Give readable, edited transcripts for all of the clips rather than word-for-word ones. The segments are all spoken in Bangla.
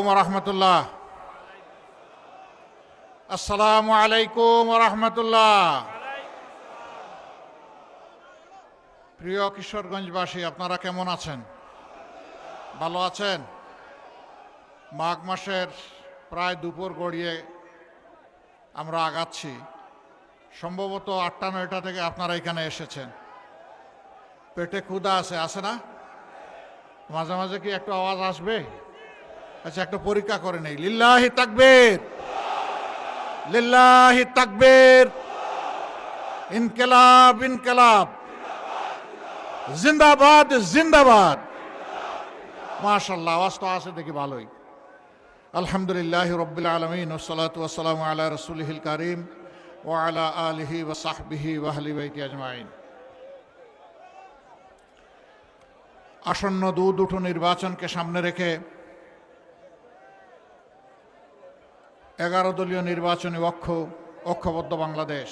ওয়া রাহমাতুল্লাহ। আসসালামু আলাইকুম ওয়া রাহমাতুল্লাহ। প্রিয় কিশোরগঞ্জবাসী, আপনারা কেমন আছেন? ভালো আছেন? মাঘ মাসের প্রায় দুপুর গড়িয়ে আমরা আগাচ্ছি। সম্ভবত ৮টা-৯টা থেকে আপনারা এখানে এসেছেন। পেটে ক্ষুধা আছে না? মাঝে মাঝে কি একটু আওয়াজ আসবে? আচ্ছা, একটা পরীক্ষা করে নেই। লিল্লাহি তাকবীর, লিল্লাহি তাকবীর, ইনকিলাব ইনকিলাব, জিন্দাবাদ জিন্দাবাদ। মাশাআল্লাহ, আওয়াজ তো আছে দেখি ভালোই। আলহামদুলিল্লাহি রাব্বিল আলামিন, ওয়াসসালাতু ওয়াসসালামু আলা রাসূলিহিল কারীম ওয়া আলা আলিহি ওয়া সাহবিহি ওয়া আহলি বাইতি আজমাইন। আসন্ন দুটো নির্বাচনকে সামনে রেখে 11 দলীয় নির্বাচনী ঐক্যবদ্ধ বাংলাদেশ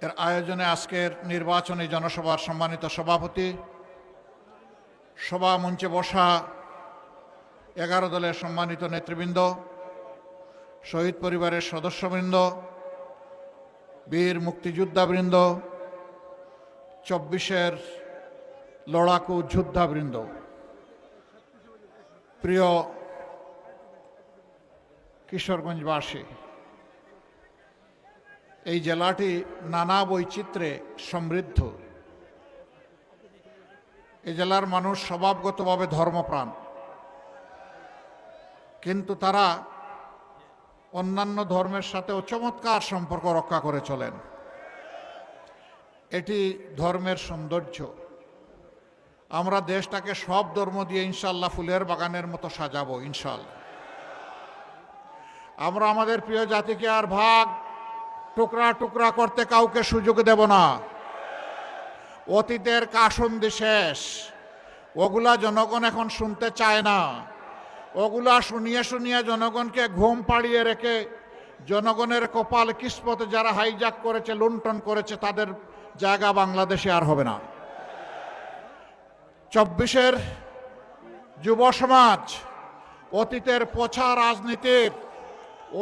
এর আয়োজনে আজকের নির্বাচনী জনসভার সম্মানিত সভাপতি, সভা মঞ্চে বসা 11 দলের সম্মানিত নেতৃবৃন্দ, শহীদ পরিবারের সদস্যবৃন্দ, বীর মুক্তিযোদ্ধাবৃন্দ, 24-এর লড়াকু যোদ্ধাবৃন্দ, প্রিয় কিশোরগঞ্জবাসী, এই জেলাটি নানা বৈচিত্র্যে সমৃদ্ধ। এই জেলার মানুষ স্বভাবগতভাবে ধর্মপ্রাণ, কিন্তু তারা অন্যান্য ধর্মের সাথেও চমৎকার সম্পর্ক রক্ষা করে চলেন। এটি ধর্মের সৌন্দর্য। আমরা দেশটাকে সব ধর্ম দিয়ে ইনশাআল্লাহ ফুলের বাগানের মতো সাজাবো ইনশাআল্লাহ। আমরা আমাদের প্রিয় জাতিকে আর ভাগ টুকরা টুকরা করতে কাউকে সুযোগ দেব না। অতীতের কাসন্দি শেষ, ওগুলা জনগণ এখন শুনতে চায় না। ওগুলা শুনিয়ে শুনিয়ে জনগণকে ঘুম পাড়িয়ে রেখে জনগণের কপাল কিসমতে যারা হাইজ্যাক করেছে, লুণ্ঠন করেছে, তাদের জায়গা বাংলাদেশে আর হবে না। 24-এর যুব সমাজ অতীতের পচা রাজনীতির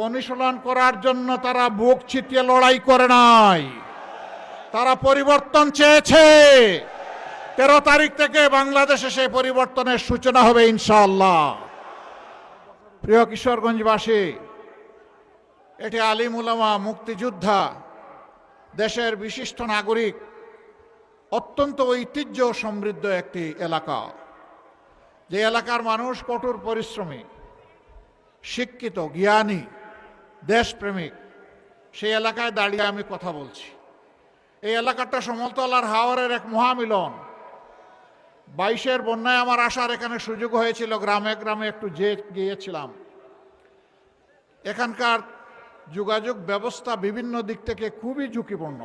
অনুশীলন করার জন্য তারা বুক ছিটিয়ে লড়াই করে নাই, তারা পরিবর্তন চেয়েছে। 13 তারিখ থেকে বাংলাদেশে সেই পরিবর্তনের সূচনা হবে ইনশাআল্লাহ। প্রিয় কিশোরগঞ্জবাসী, এটি আলিম উলামা, মুক্তিযোদ্ধা, দেশের বিশিষ্ট নাগরিক, অত্যন্ত ঐতিহ্য সমৃদ্ধ একটি এলাকা। যে এলাকার মানুষ কঠোর পরিশ্রমী, শিক্ষিত, জ্ঞানী, দেশপ্রেমিক। সেই এলাকায় দাঁড়িয়ে আমি কথা বলছি। এই এলাকাটা সমতলার হাওরের এক মহামিলন। 22-এর বন্যায় আমার আসার এখানে সুযোগ হয়েছিল, গ্রামে গ্রামে একটু গিয়েছিলাম। এখানকার যোগাযোগ ব্যবস্থা বিভিন্ন দিক থেকে খুবই ঝুঁকিপূর্ণ,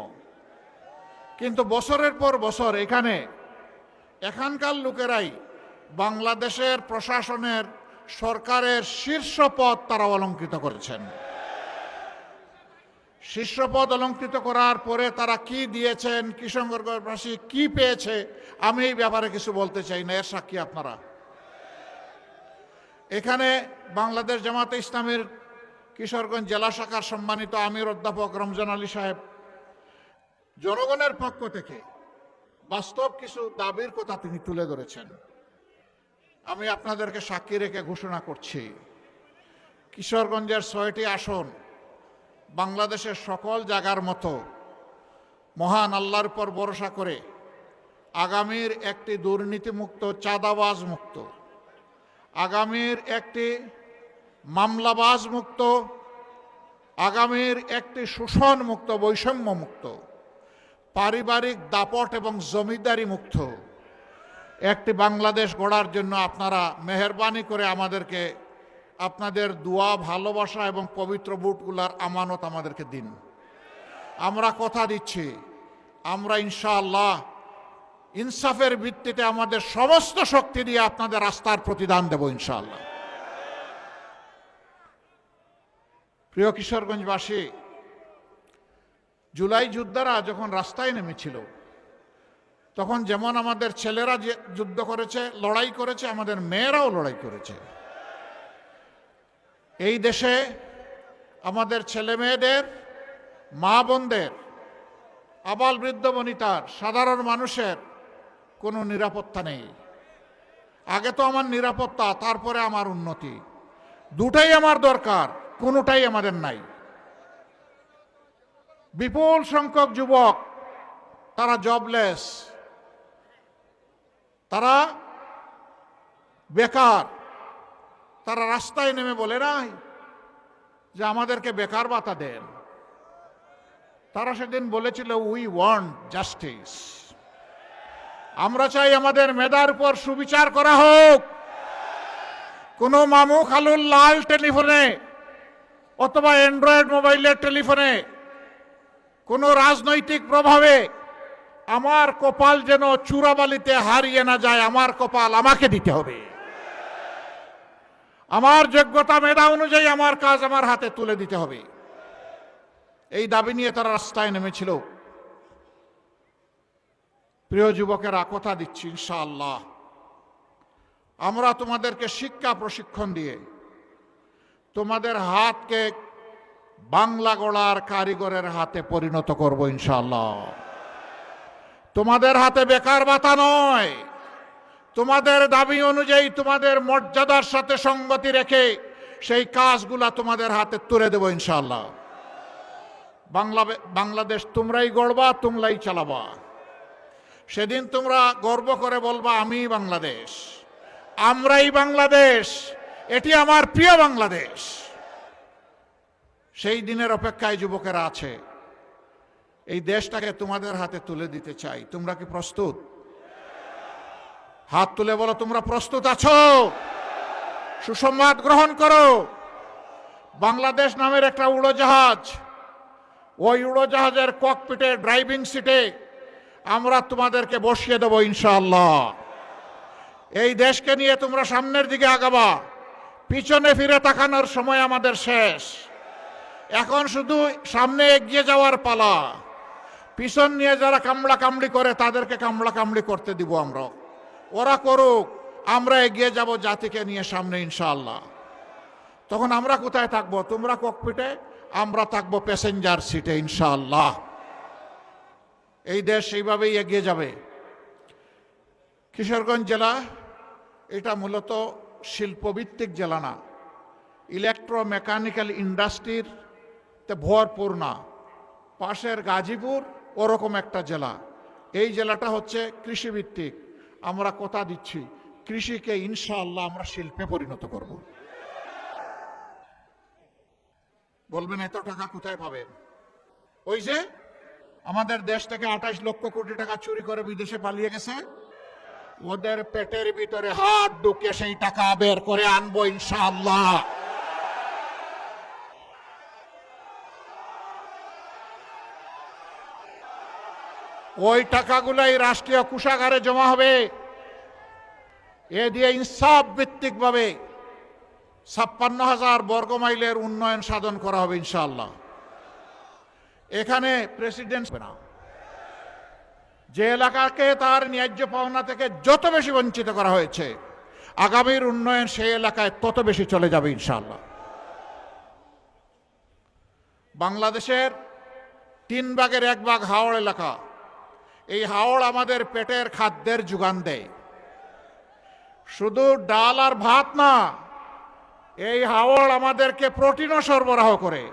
কিন্তু বছরের পর বছর এখানকার লোকেরাই বাংলাদেশের প্রশাসনের, সরকারের শীর্ষ পদ তারা অলঙ্কৃত করেছেন। শীর্ষ পদ অলঙ্কৃত করার পরে তারা কি দিয়েছেন, কিশোরগঞ্জবাসী কি পেয়েছে, আমি এই ব্যাপারে কিছু বলতে চাই না, এর সাক্ষী আপনারা। এখানে বাংলাদেশ জামাতে ইসলামীর কিশোরগঞ্জ জেলা শাখার সম্মানিত আমির অধ্যাপক রমজান আলী সাহেব জনগণের পক্ষ থেকে বাস্তব কিছু দাবির কথা তিনি তুলে ধরেছেন। আমি আপনাদেরকে সাক্ষী রেখে ঘোষণা করছি, কিশোরগঞ্জের 6টি আসন বাংলাদেশের সকল জায়গার মতো মহান আল্লাহর উপর ভরসা করে আগামীর একটি দুর্নীতিমুক্ত, চাঁদাবাজ মুক্ত, আগামীর একটি মামলাবাজ মুক্ত, আগামীর একটি শোষণ মুক্ত, বৈষম্য মুক্ত, পারিবারিক দাপট এবং জমিদারি মুক্ত একটি বাংলাদেশ গড়ার জন্য আপনারা মেহেরবানি করে আমাদেরকে আপনাদের দোয়া, ভালোবাসা এবং পবিত্র বুটগুলার আমানত আমাদেরকে দিন। আমরা কথা দিচ্ছি, আমরা ইনশাআল্লাহ ইনসাফের ভিত্তিতে আমাদের সমস্ত শক্তি দিয়ে আপনাদের রাস্তার প্রতিদান দেব ইনশাআল্লাহ। প্রিয় কিশোরগঞ্জবাসী, জুলাই যোদ্ধারা যখন রাস্তায় নেমেছিল তখন যেমন আমাদের ছেলেরা যে যুদ্ধ করেছে, লড়াই করেছে, আমাদের মেয়েরাও লড়াই করেছে। এই দেশে আমাদের ছেলে মেয়েদের, মা বোনদের, আবাল বৃদ্ধ বনিতার, সাধারণ মানুষের কোনো নিরাপত্তা নেই। আগে তো আমার নিরাপত্তা, তারপরে আমার উন্নতি, দুটাই আমার দরকার, কোনোটাই আমাদের নাই। বিপুল সংখ্যক যুবক তারা জবলেস, তারা বেকার, তারা রাস্তায় নেমে বলে নাই যে আমাদেরকে বেকার ভাতা দেন। তারা সেদিন বলেছিল উই ওয়ান্ট জাস্টিস, আমরা চাই আমাদের মেধার উপর সুবিচার করা হোক। কোন মামু খালুর লাল টেলিফোনে অথবা অ্যান্ড্রয়েড মোবাইলের টেলিফোনে কোন রাজনৈতিক প্রভাবে আমার কপাল যেন চূড়াবালিতে হারিয়ে না যায়। আমার কপাল আমাকে দিতে হবে, আমার যোগ্যতা মেধা অনুযায়ী আমার কাজ আমার হাতে তুলে দিতে হবে। এই দাবি নিয়ে তারা রাস্তায় নেমেছিল। প্রিয় যুবকেরা, কথা দিচ্ছি ইনশাআল্লাহ আমরা তোমাদেরকে শিক্ষা প্রশিক্ষণ দিয়ে তোমাদের হাতকে বাংলা গড়ার কারিগরের হাতে পরিণত করব ইনশাআল্লাহ। তোমাদের হাতে বেকার ভাতা নয়, তোমাদের দাবি অনুযায়ী তোমাদের মর্যাদার সাথে সঙ্গতি রেখে সেই কাজগুলা তোমাদের হাতে তুলে দেব ইনশাআল্লাহ। বাংলাদেশ তোমরাই গড়বা, তোমরাই চালাবা। সেদিন তোমরা গর্ব করে বলবা আমি বাংলাদেশ, আমরাই বাংলাদেশ, এটি আমার প্রিয় বাংলাদেশ। সেই দিনের অপেক্ষায় যুবকেরা আছে। এই দেশটাকে তোমাদের হাতে তুলে দিতে চাই। তোমরা কি প্রস্তুত? হাত তুলে বলো তোমরা প্রস্তুত আছো? সুসংবাদ গ্রহণ করো। বাংলাদেশ নামের একটা উড়োজাহাজ, ওই উড়োজাহাজের ককপিটে ড্রাইভিং সিটে আমরা তোমাদেরকে বসিয়ে দেব ইনশাআল্লাহ। এই দেশকে নিয়ে তোমরা সামনের দিকে আগাবা। পিছনে ফিরে তাকানোর সময় আমাদের শেষ। এখন শুধু সামনে এগিয়ে যাওয়ার পালা। পিছন নিয়ে যারা কামড়া কামড়ি করে তাদেরকে কামড়া কামড়ি করতে দিব আমরা। ওরা করুক, আমরা এগিয়ে যাব জাতিকে নিয়ে সামনে ইনশাআল্লাহ। তখন আমরা কোথায় থাকবো? তোমরা ককপিটে, আমরা থাকবো প্যাসেঞ্জার সিটে ইনশাআল্লাহ। এই দেশ এইভাবেই এগিয়ে যাবে। কিশোরগঞ্জ জেলা এটা মূলত শিল্পভিত্তিক জেলা না, ইলেকট্রোমেকানিক্যাল ইন্ডাস্ট্রির ভরপুর না। পাশের গাজীপুর ওরকম একটা জেলা। এই জেলাটা হচ্ছে কৃষিভিত্তিক। আমরা কথা দিচ্ছি কৃষিকে ইনশাআল্লাহ আমরা শিল্পে পরিণত করব। বলবেন এত টাকা কোথায় পাবেন? ওই যে আমাদের দেশ থেকে 28 লক্ষ কোটি টাকা চুরি করে বিদেশে পালিয়ে গেছে, ওদের পেটের ভিতরে হাত ঢুকে সেই টাকা বের করে আনবো ইনশাআল্লাহ। ওই টাকাগুলাই রাষ্ট্রীয় কোষাগারে জমা হবে। এ দিয়ে ইনসাফ ভিত্তিক ভাবে 56,000 বর্গমাইলের উন্নয়ন সাধন করা হবে ইনশাআল্লাহ। এখানে প্রেসিডেন্ট না, যে এলাকাকে তার ন্যায্য পাওনা থেকে যত বেশি বঞ্চিত করা হয়েছে, আগামীর উন্নয়ন সেই এলাকায় তত বেশি চলে যাবে ইনশাআল্লাহ। বাংলাদেশের 3 ভাগের 1 ভাগ হাওড় এলাকা। এই হাওড় আমাদের পেটের খাদ্যের যোগান দেয়। শুধু ডাল আর ভাত না, এই হাওড় আমাদেরকে প্রোটিনও সরবরাহ করে।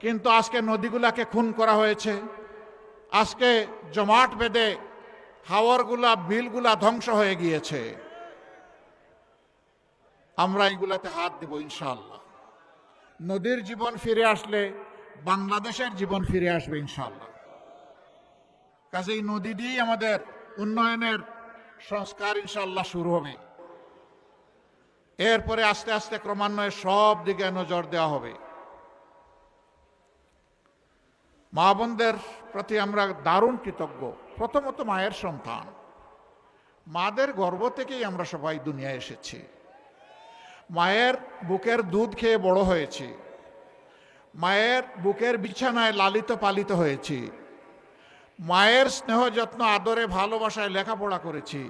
কিন্তু আজকে নদীগুলাকে খুন করা হয়েছে, আজকে জমাট বেঁধে হাওরগুলা বিলগুলা ধ্বংস হয়ে গিয়েছে। আমরা এগুলাতে হাত দেব ইনশাআল্লাহ। নদীর জীবন ফিরে আসলে বাংলাদেশের জীবন ফিরে আসবে ইনশাআল্লাহ। কাজেই নদী দিয়েই আমাদের উন্নয়নের সংস্কার ইনশাআল্লাহ শুরু হবে। এরপরে আস্তে আস্তে ক্রমান্বয়ে সব দিকে নজর দেওয়া হবে। মা বোনদের প্রতি আমরা দারুণ কৃতজ্ঞ। প্রথমত মায়ের সন্তান, মাদের গর্ভ থেকেই আমরা সবাই দুনিয়ায় এসেছি। মায়ের বুকের দুধ খেয়ে বড় হয়েছি, মায়ের বুকের বিছানায় লালিত পালিত হয়েছি, মায়ের স্নেহ যত্ন আদরে ভালোবাসায় লেখাপড়া করেছি,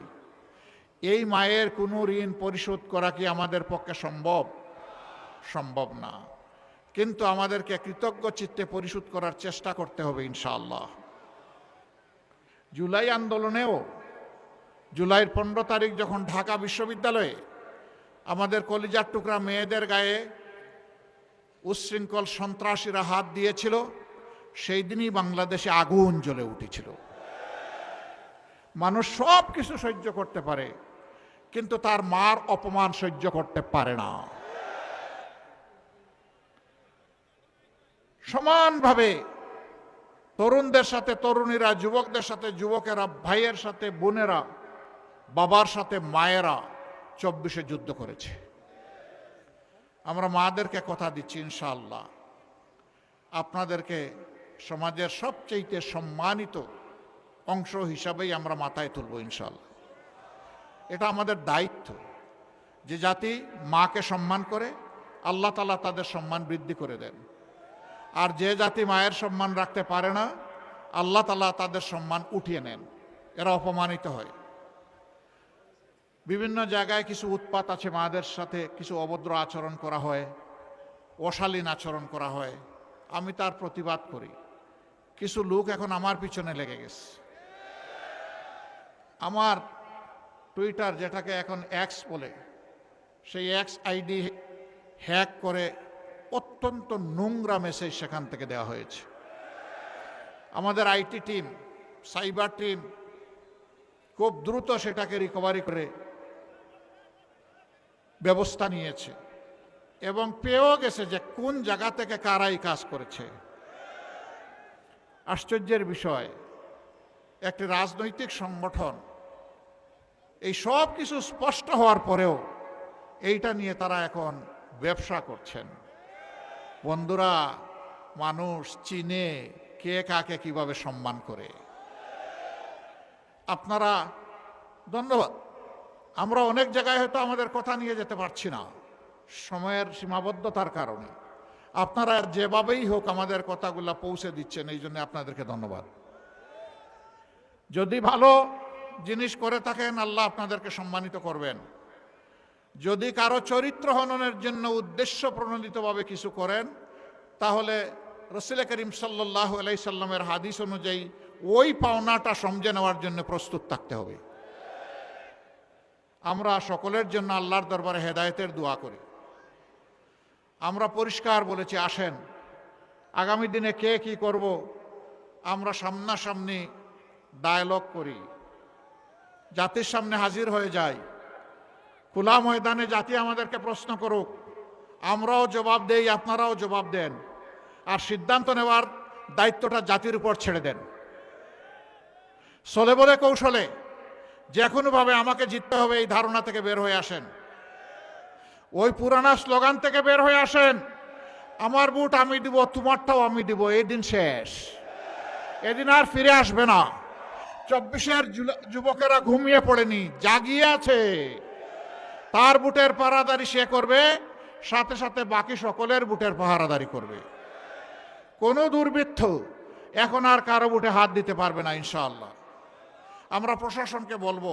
এই মায়ের কোনো ঋণ পরিশোধ করা কি আমাদের পক্ষে সম্ভব? সম্ভব না। কিন্তু আমাদেরকে কৃতজ্ঞ চিত্তে পরিশোধ করার চেষ্টা করতে হবে ইনশাআল্লাহ। জুলাই আন্দোলনেও জুলাইয়ের 15 তারিখ যখন ঢাকা বিশ্ববিদ্যালয়ে আমাদের কলিজার টুকরা মেয়েদের গায়ে উচ্ছৃঙ্খল সন্ত্রাসীরা হাত দিয়েছিল, সেই দিনই বাংলাদেশে আগুন জ্বলে উঠেছিল। মানুষ সব কিছু সহ্য করতে পারে, কিন্তু তার মার অপমান সহ্য করতে পারে না। সমানভাবে তরুণদের সাথে তরুণীরা, যুবকদের সাথে যুবকেরা, ভাইয়ের সাথে বোনেরা, বাবার সাথে মায়েরা 24-এ যুদ্ধ করেছে। আমরা মাদেরকে কথা দিচ্ছি ইনশাআল্লাহ আপনাদেরকে সমাজের সবচেয়ে সম্মানিত অংশ হিসাবেই আমরা মাথায় তুলব ইনশাআল্লাহ। এটা আমাদের দায়িত্ব। যে জাতি মাকে সম্মান করে, আল্লাহ তাআলা তাদের সম্মান বৃদ্ধি করে দেন। আর যে জাতি মায়ের সম্মান রাখতে পারে না, আল্লাহ তাআলা তাদের সম্মান উঠিয়ে নেন, এরা অপমানিত হয়। বিভিন্ন জায়গায় কিছু উৎপাত আছে, মাদের সাথে কিছু অভদ্র আচরণ করা হয়, অশালীন আচরণ করা হয়। আমি তার প্রতিবাদ করি। কিছু লোক এখন আমার পিছনে লেগে গেছে। আমার টুইটার, যেটাকে এখন এক্স বলে, সেই এক্স আইডি হ্যাক করে অত্যন্ত নোংরা মেসেজ সেখান থেকে দেওয়া হয়েছে। আমাদের আইটি টিম, সাইবার টিম খুব দ্রুত সেটাকে রিকভারি করে ব্যবস্থা নিয়েছে এবং পেয়েও গেছে যে কোন জায়গা থেকে কারাই কাজ করেছে। আশ্চর্যের বিষয়, একটি রাজনৈতিক সংগঠন এই সব কিছু স্পষ্ট হওয়ার পরেও এইটা নিয়ে তারা এখন ব্যবসা করছেন। বন্ধুরা, মানুষ চিনে কে কাকে কিভাবে সম্মান করে। আপনারা ধন্যবাদ। আমরা অনেক জায়গায় হয়তো আমাদের কথা নিয়ে যেতে পারছি না সময়ের সীমাবদ্ধতার কারণে। আপনারা যেভাবেই হোক আমাদের কথাগুলো পৌঁছে দিচ্ছেন, এই জন্য আপনাদেরকে ধন্যবাদ। যদি ভালো জিনিস করে থাকেন, আল্লাহ আপনাদেরকে সম্মানিত করবেন। যদি কারো চরিত্র হননের জন্য উদ্দেশ্য প্রণোদিতভাবে কিছু করেন, তাহলে রাসূল করিম সাল্লাল্লাহু আলাইহি সাল্লামের হাদিস অনুযায়ী ওই পাওনাটা সমঝে নেওয়ার জন্য প্রস্তুত থাকতে হবে। আমরা সকলের জন্য আল্লাহর দরবারে হেদায়েতের দোয়া করি। আমরা পরিষ্কার বলেছি, আসেন আগামী দিনে কে কি করব আমরা সামনাসামনি ডায়ালগ করি, জাতির সামনে হাজির হয়ে যাই। খোলা ময়দানে জাতি আমাদেরকে প্রশ্ন করুক, আমরাও জবাব দেই, আপনারাও জবাব দেন। আর সিদ্ধান্ত নেওয়ার দায়িত্বটা জাতির উপর ছেড়ে দেন। চলে বলে কৌশলে যে কোনোভাবে আমাকে জিততে হবে, এই ধারণা থেকে বের হয়ে আসেন। ওই পুরানা স্লোগান থেকে বের হয়ে আসেন, আমার ভোট আমি দিব, তোমারটাও আমি দিব। এই দিন শেষ, এদিন আর ফিরে আসবে না। 24-এর যুবকেরা ঘুমিয়ে পড়েনি, জাগিয়ে আছে। তার বুটের পাহারাদারি সে করবে, সাথে সাথে বাকি সকলের বুটের পাহারাদারি করবে। কোনো দুর্বৃত্ত এখন আর কারো বুটে হাত দিতে পারবে না ইনশাআল্লাহ। আমরা প্রশাসনকে বলবো,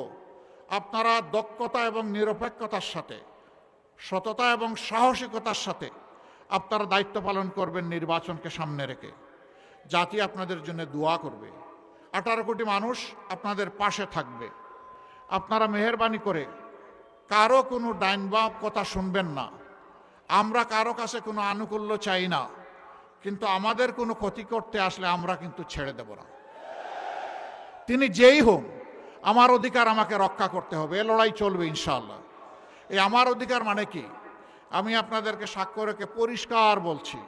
আপনারা দক্ষতা এবং নিরপেক্ষতার সাথে, সততা এবং সাহসিকতার সাথে আপনারা দায়িত্ব পালন করবেন নির্বাচনকে সামনে রেখে। জাতি আপনাদের জন্য দোয়া করবে। 18 কোটি মানুষ আপনাদের পাশে থাকবে। আপনারা মেহেরবানি করে কারো কোনো ডাইন বাম কথা শুনবেন না। আমরা কারো কাছে কোনো আনুকূল্য চাই না, কিন্তু আমাদের কোনো ক্ষতি করতে আসলে আমরা কিন্তু ছেড়ে দেব না। তিনি যেই হোক, আমার অধিকার আমাকে রক্ষা করতে হবে। এ লড়াই চলবে ইনশাআল্লাহ। এই আমার অধিকার মানে কি? আমি আপনাদেরকে সাক্ষ্য রেখে পরিষ্কার বলছি,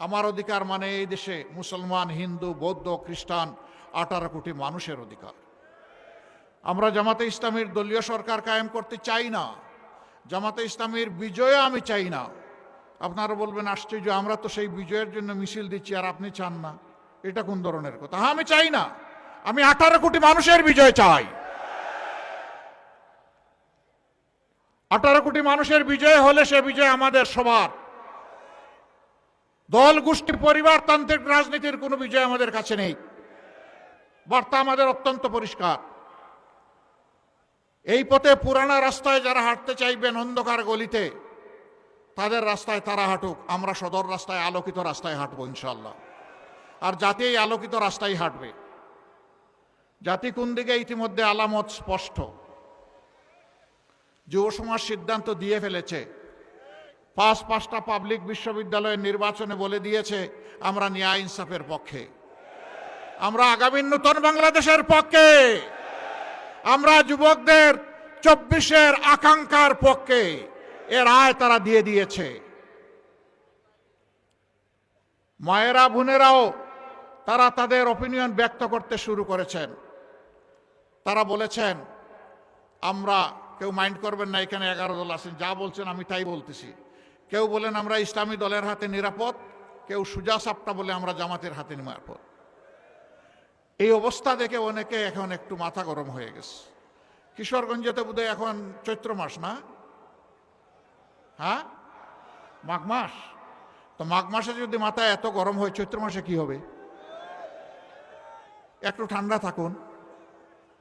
আমার অধিকার মানে এই দেশে মুসলমান, হিন্দু, বৌদ্ধ, খ্রিস্টান 18 কোটি মানুষের অধিকার। আমরা জামাতে ইসলামীর দলীয় সরকার কায়েম করতে চাই না। জামাতে ইসলামীর বিজয় আমি চাই না। আপনারা বলবেন, আশ্চর্য, আমরা তো সেই বিজয়ের জন্য মিছিল দিচ্ছি আর আপনি চান না। এটা কোন ধরনের কথা? হ্যাঁ, আমি চাই না। আমি 18 কোটি মানুষের বিজয় চাই। 18 কোটি মানুষের বিজয় হলে সে বিজয় আমাদের সবার। দল, গোষ্ঠী, পরিবারতান্ত্রিক রাজনীতির কোনো বিজয় আমাদের কাছে নেই। বার্তা আমাদের অত্যন্ত পরিষ্কার। এই পথে পুরানা রাস্তায় যারা হাঁটতে চাইবেন অন্ধকার গলিতে, তাদের রাস্তায় তারা হাঁটুক, আমরা সদর রাস্তায় আলোকিত রাস্তায় হাঁটবো ইনশাল্লাহ। আর জাতি এই আলোকিত রাস্তায় হাঁটবে। জাতি কোন দিকে ইতিমধ্যে আলামত স্পষ্ট। যুব সমাজ সিদ্ধান্ত দিয়ে ফেলেছে। পাঁচটা পাবলিক বিশ্ববিদ্যালয়ের নির্বাচনে বলে দিয়েছে আমরা ন্যায় ইনসাফের পক্ষে, আমরা আগামী নতুন বাংলাদেশের পক্ষে, আমরা যুবকদের 24-এর আকাঙ্ক্ষার পক্ষে। এর রায় তারা দিয়ে দিয়েছে। মায়েরা বোনেরাও তারা তাদের অপিনিয়ন ব্যক্ত করতে শুরু করেছেন। তারা বলেছেন আমরা, কেউ মাইন্ড করবেন না, এখানে 11 দল আছেন, যা বলছেন আমি তাই বলতেছি। কেউ বলেন আমরা ইসলামী দলের হাতে নিরাপদ, কেউ সুজা সাপটা বলে আমরা জামাতের হাতে নিরাপদ। এই অবস্থা দেখে অনেকে এখন একটু মাথা গরম হয়ে গেছে। কিশোরগঞ্জেতে বোধহয় এখন চৈত্র মাস না, হ্যাঁ মাঘ মাস, তো মাঘ মাসে যদি মাথা এত গরম হয়, চৈত্র মাসে কি হবে? একটু ঠান্ডা থাকুন,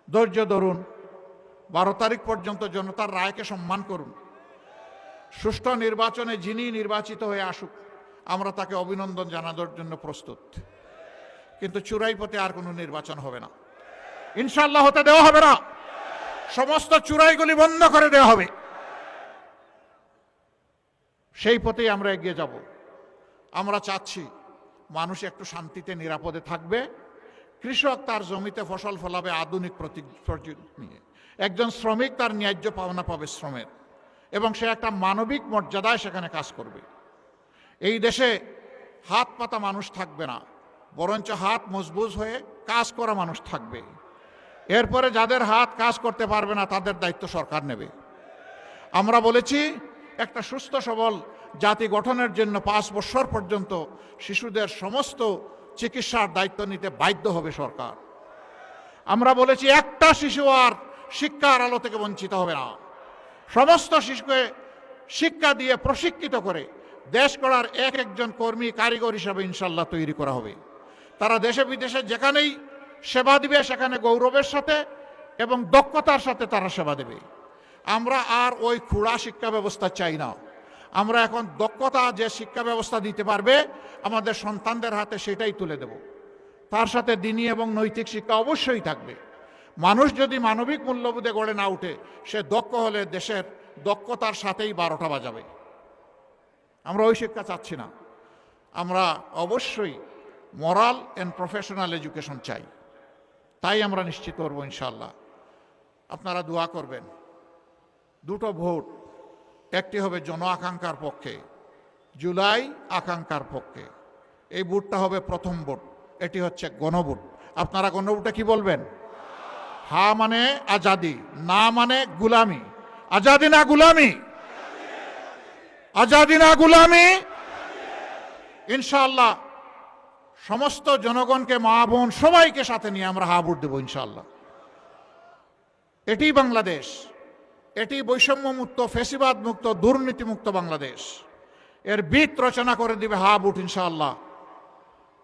ধৈর্য ধরুন, 12 তারিখ পর্যন্ত জনতার রায়কে সম্মান করুন। সুষ্ঠু নির্বাচনে যিনি নির্বাচিত হয়ে আসুক, আমরা তাকে অভিনন্দন জানানোর জন্য প্রস্তুত। কিন্তু চূড়াই পথে আর কোনো নির্বাচন হবে না, ইনশাল্লাহ হতে দেওয়া হবে না। সমস্ত চূড়াইগুলি বন্ধ করে দেওয়া হবে। সেই পথেই আমরা এগিয়ে যাব। আমরা চাচ্ছি মানুষ একটু শান্তিতে নিরাপদে থাকবে। কৃষক তার জমিতে ফসল ফলাবে আধুনিক প্রযুক্তি নিয়ে। একজন শ্রমিক তার ন্যায্য পাওনা পাবে শ্রমের, এবং সে একটা মানবিক মর্যাদায় সেখানে কাজ করবে। এই দেশে হাত পাতা মানুষ থাকবে না, বরঞ্চ হাত মজবুত হয়ে কাজ করা মানুষ থাকবে। এরপরে যাদের হাত কাজ করতে পারবে না, তাদের দায়িত্ব সরকার নেবে। আমরা বলেছি একটা সুস্থ সবল জাতি গঠনের জন্য 5 বছর পর্যন্ত শিশুদের সমস্ত চিকিৎসার দায়িত্ব নিতে বাধ্য হবে সরকার। আমরা বলেছি একটা শিশু আর শিক্ষার আলো থেকে বঞ্চিত হবে না। সমস্ত শিশুকে শিক্ষা দিয়ে প্রশিক্ষিত করে দেশ গড়ার একজন কর্মী কারিগর হিসাবে ইনশাল্লাহ তৈরি করা হবে। তারা দেশে বিদেশে যেখানেই সেবা দিবে, সেখানে গৌরবের সাথে এবং দক্ষতার সাথে তারা সেবা দেবে। আমরা আর ওই খুড়া শিক্ষা ব্যবস্থা চাই না। আমরা এখন দক্ষতা যে শিক্ষা ব্যবস্থা দিতে পারবে আমাদের সন্তানদের হাতে, সেটাই তুলে দেব। তার সাথে দিনী এবং নৈতিক শিক্ষা অবশ্যই থাকবে। মানুষ যদি মানবিক মূল্যবোধে গড়ে না উঠে, সে দক্ষ হলে দেশের দক্ষতার সাথেই 12টা বাজাবে। আমরা ওই শিক্ষা চাচ্ছি না। আমরা অবশ্যই মোরাল অ্যান্ড প্রফেশনাল এডুকেশন চাই। তাই আমরা নিশ্চিত করব ইনশাল্লাহ। আপনারা দোয়া করবেন। 2টো ভোট, একটি হবে জন আকাঙ্ক্ষার পক্ষে, জুলাই আকাঙ্ক্ষার পক্ষে। এই ভোটটা হবে প্রথম ভোট, এটি হচ্ছে গণভোট। আপনারা গণভোটে কি বলবেন? হা মানে আজাদি, না মানে গুলামি। আজাদি না গুলামি, আজাদি না গুলামি। ইনশাআল্লাহ সমস্ত জনগণকে, মা বোন সবাইকে সাথে নিয়ে আমরা হা ভোট দেব ইনশাআল্লাহ। এটি বাংলাদেশ, এটি বৈষম্য মুক্ত, ফেসিবাদ মুক্ত, দুর্নীতি মুক্ত বাংলাদেশ। এর ভিত রচনা করে দিবে হা ভোট ইনশাআল্লাহ।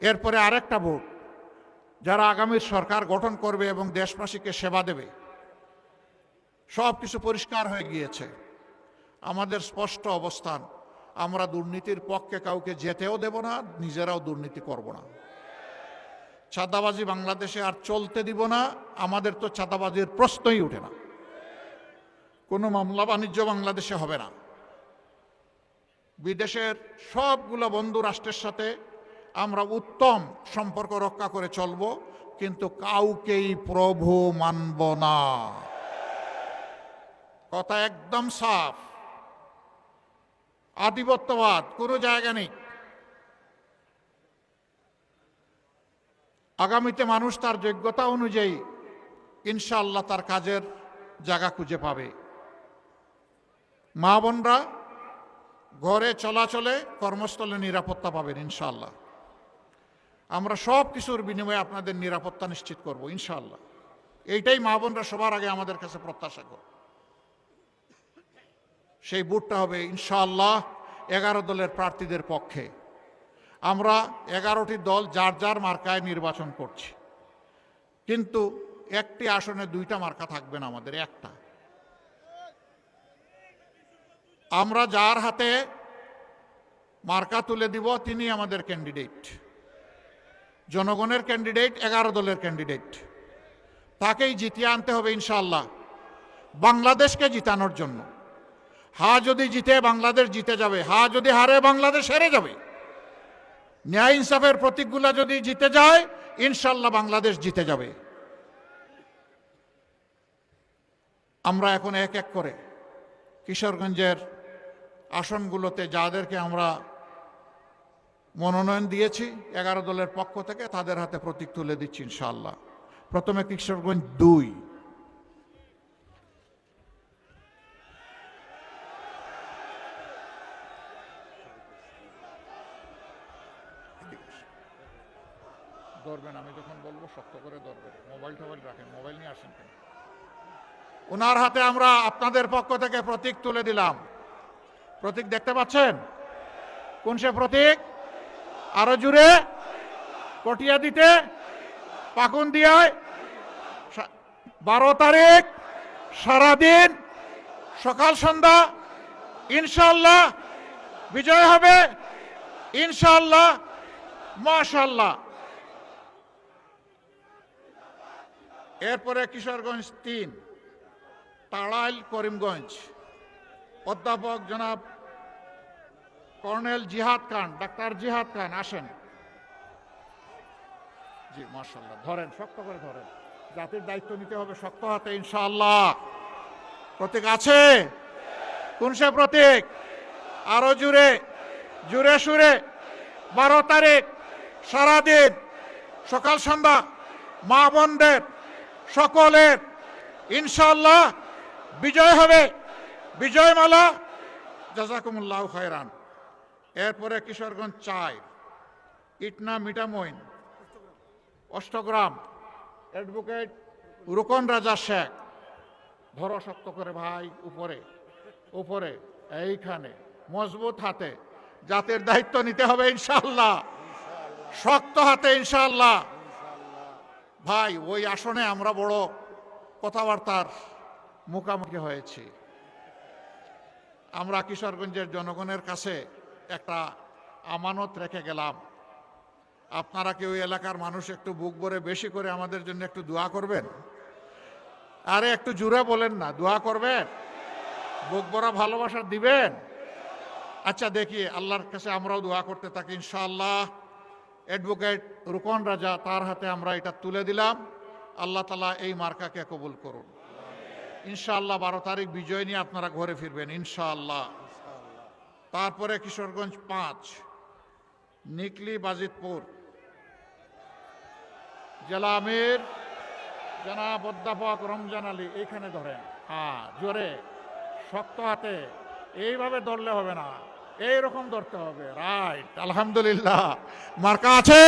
এরপরে আরেকটা ভোট, যারা আগামীর সরকার গঠন করবে এবং দেশবাসীকে সেবা দেবে। সব কিছু পরিষ্কার হয়ে গিয়েছে। আমাদের স্পষ্ট অবস্থান, আমরা দুর্নীতির পক্ষে কাউকে যেতেও দেব না, নিজেরাও দুর্নীতি করব না। চাঁদাবাজি বাংলাদেশে আর চলতে দিব না। আমাদের তো চাঁদাবাজির প্রশ্নই ওঠে না। কোনো মামলা বাণিজ্য বাংলাদেশে হবে না। বিদেশের সবগুলো বন্ধু রাষ্ট্রের সাথে আমরা উত্তম সম্পর্ক রক্ষা করে চলব, কিন্তু কাউকেই প্রভু মানব না। কথা একদম সাফ। আধিপত্যবাদ কোনো জায়গা নেই। আগামীতে মানুষ তার যোগ্যতা অনুযায়ী ইনশাআল্লাহ তার কাজের জায়গা খুঁজে পাবে। মা বোনরা ঘরে চলাচলে, কর্মস্থলে নিরাপত্তা পাবেন ইনশাআল্লাহ। আমরা সব কিছুর বিনিময়ে আপনাদের নিরাপত্তা নিশ্চিত করব ইনশাআল্লাহ। এইটাই মা বোনরা সবার আগে আমাদের কাছে প্রত্যাশা করে। সেই ভোটটা হবে ইনশাআল্লাহ 11 দলের প্রার্থীদের পক্ষে। আমরা 11টি দল যার যার মার্কায় নির্বাচন করছি। কিন্তু একটি আসনে দুইটা মার্কা থাকবে না, আমাদের একটা। আমরা যার হাতে মার্কা তুলে দিব তিনি আমাদের ক্যান্ডিডেট, জনগণের ক্যান্ডিডেট, 11 দলের ক্যান্ডিডেট। তাকেই জিতিয়ে আনতে হবে ইনশাআল্লাহ, বাংলাদেশকে জিতানোর জন্য। হা যদি জিতে বাংলাদেশ জিতে যাবে, হা যদি হারে বাংলাদেশ হেরে যাবে। ন্যায় ইনসাফের প্রতীকগুলা যদি জিতে যায় ইনশাআল্লাহ বাংলাদেশ জিতে যাবে। আমরা এখন এক এক করে কিশোরগঞ্জের আসনগুলোতে যাদেরকে আমরা মনোনয়ন দিয়েছি 11 দলের পক্ষ থেকে তাদের হাতে প্রতীক তুলে দিচ্ছি ইনশাআল্লাহ। প্রথমে কিশোরগঞ্জ 2। ধরবেন, আমি যখন বলবো শক্ত করে ধরবেন, মোবাইল টোবাইল রাখেন, মোবাইল নিয়ে আসেন কেন? ওনার হাতে আমরা আপনাদের পক্ষ থেকে প্রতীক তুলে দিলাম। প্রতীক দেখতে পাচ্ছেন? কোন সে প্রতীক? আরো জুড়ে, কটিয়া দিতে, পাকুন দিয়ায়। 12 তারিখ সারাদিন সকাল সন্ধ্যা ইনশাআল্লাহ বিজয় হবে ইনশাআল্লাহ, মাশাআল্লাহ। এরপরে কিশোরগঞ্জ 3, টাড়াইল করিমগঞ্জ, অধ্যাপক জনাব কর্নেল জিহাদ খান, ডাক্তার জিহাদ খান আসেন। জি মাশাআল্লাহ, ধরেন, শক্ত করে ধরেন, জাতির দায়িত্ব নিতে হবে শক্ত হাতে ইনশাআল্লাহ। প্রতীক আছে? কোন সে প্রতীক? আরো জুড়ে, জুড়ে সুরে। 12 তারিখ সারাদিন সকাল সন্ধ্যা মা বোনদের সকলের ইনশাআল্লাহ বিজয় হবে, বিজয়মালা। জাযাকুমুল্লাহ খায়রান। এরপরে কিশোরগঞ্জ 4, ইটনা মিঠামইন, অষ্টগ্রাম, অ্যাডভোকেট রুকন রাজা শেখ। ধরো শক্ত করে ভাই, উপরে উপরে, এইখানে মজবুত হাতে জাতির দায়িত্ব নিতে হবে ইনশাআল্লাহ, শক্ত হাতে ইনশাআল্লাহ। ভাই ওই আসনে আমরা বড় কথাবার্তার মুখোমুখি হয়েছি। আমরা কিশোরগঞ্জের জনগণের কাছে একটা আমানত রেখে গেলাম। আপনারা কি ওই এলাকার মানুষ একটু বুক ভরে বেশি করে আমাদের জন্য একটু দোয়া করবেন? আরে একটু জোরে বলেন না, দোয়া করবেন, বুক ভরা ভালোবাসা দিবেন। আচ্ছা দেখি, আল্লাহর কাছে আমরাও দোয়া করতে থাকি ইনশাআল্লাহ। অ্যাডভোকেট রুকন রাজা, তার হাতে আমরা এটা তুলে দিলাম। আল্লাহ তাআলা এই মার্কাকে কবুল করুন ইনশাআল্লাহ। 12 তারিখ বিজয় নিয়ে আপনারা ঘরে ফিরবেন ইনশাআল্লাহ। তারপরে কিশোরগঞ্জ 5, নিকলি বাজিতপুর, জেলা আমির জনাব অধ্যাপক রমজান আলী। এইখানে ধরেন, হ্যাঁ জোরে শক্ত হাতে, এইভাবে ধরলে হবে না, এইরকম ধরতে হবে। রাইট, আলহামদুলিল্লাহ। মার্কা আছে?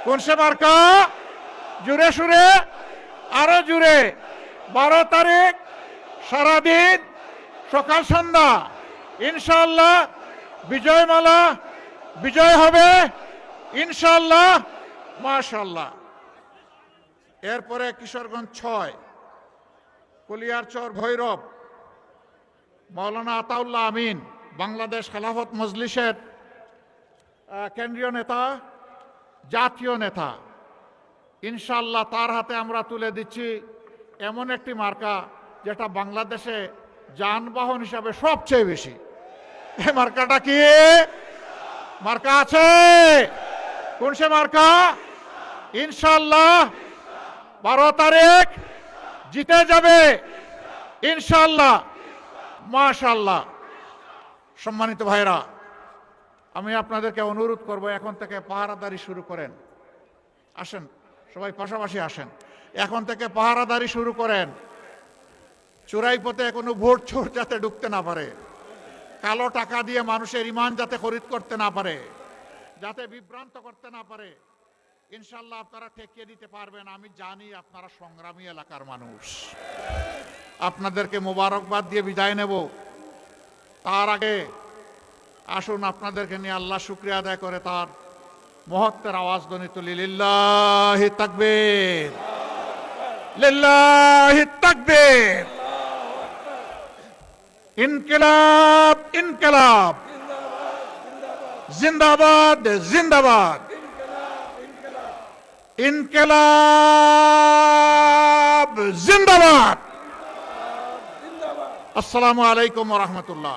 কোন সে মার্কা? জুড়ে সুরে, আরো জুড়ে। 12 তারিখ সারাদিন সকাল সন্ধ্যা ইনশাআল্লাহ বিজয়মালা, বিজয় হবে ইনশাআল্লাহ, মাশাআল্লাহ। এরপরে কিশোরগঞ্জ 6, কলিয়ারচর ভৈরব, মাওলানা আতাউল্লাহ আমিন, বাংলাদেশ খেলাফত মজলিসের কেন্দ্রীয় নেতা, জাতীয় নেতা। ইনশাআল্লাহ তার হাতে আমরা তুলে দিচ্ছি এমন একটি মার্কা যেটা বাংলাদেশে যানবাহন হিসাবে সবচেয়ে বেশি। এই মার্কাটা কি? মার্কা আছে? কোন সে মার্কা? ইনশাআল্লাহ 12 তারিখ জিতে যাবে ইনশাআল্লাহ, মাশাআল্লাহ। সম্মানিত ভাইরা, আমি আপনাদেরকে অনুরোধ করব এখন থেকে পাহারাদারি শুরু করেন। আসেন সবাই পাশাপাশি আসেন, এখন থেকে পাহারাদারি শুরু করেন। চোরাই পথে কোনো ভোট চোর যাতে ঢুকতে না পারে, কালো টাকা দিয়ে মানুষের ইমান যাতে খরিদ করতে না পারে, যাতে বিভ্রান্ত করতে না পারে। ইনশাআল্লাহ আপনারা ঠেকিয়ে দিতে পারবেন। আমি জানি আপনারা সংগ্রামী এলাকার মানুষ। আপনাদেরকে মোবারকবাদ দিয়ে বিদায় নেব। তার আগে আসুন আপনাদেরকে নিয়ে আল্লাহ শুকরিয়া আদায় করে তার মহত্বের আওয়াজ ধ্বনি তুলি লিল্লাহি তাকবীর, লিল্লাহি তাকবীর। ইনকিলাব ইনকিলাব, জিন্দাবাদ জিন্দাবাদ, ইনকিলাব জিন্দাবাদ। আসসালামু আলাইকুম ওয়া রাহমাতুল্লাহ।